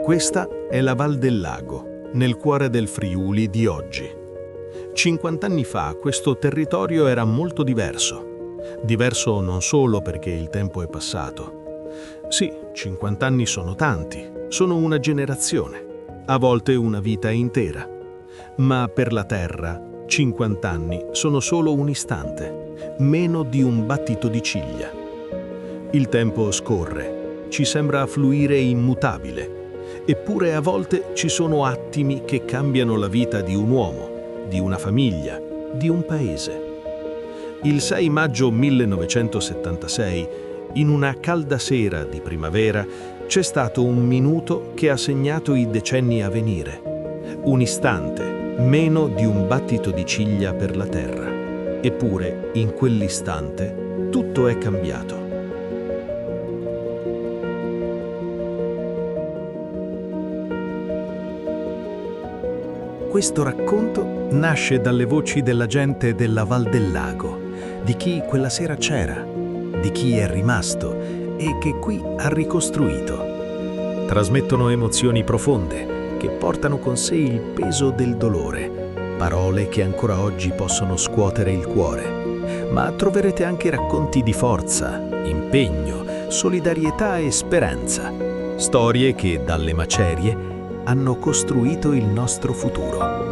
Questa è la Val del Lago, nel cuore del Friuli di oggi. 50 anni fa questo territorio era molto diverso. Diverso non solo perché il tempo è passato. Sì, 50 anni sono tanti, sono una generazione, a volte una vita intera. Ma per la Terra, 50 anni sono solo un istante, meno di un battito di ciglia. Il tempo scorre, ci sembra fluire immutabile. Eppure a volte ci sono attimi che cambiano la vita di un uomo, di una famiglia, di un paese. Il 6 maggio 1976, in una calda sera di primavera, c'è stato un minuto che ha segnato i decenni a venire. Un istante, meno di un battito di ciglia per la Terra. Eppure, in quell'istante, tutto è cambiato. Questo racconto nasce dalle voci della gente della Val del Lago, di chi quella sera c'era, di chi è rimasto e che qui ha ricostruito. Trasmettono emozioni profonde che portano con sé il peso del dolore, parole che ancora oggi possono scuotere il cuore. Ma troverete anche racconti di forza, impegno, solidarietà e speranza. Storie che dalle macerie hanno costruito il nostro futuro.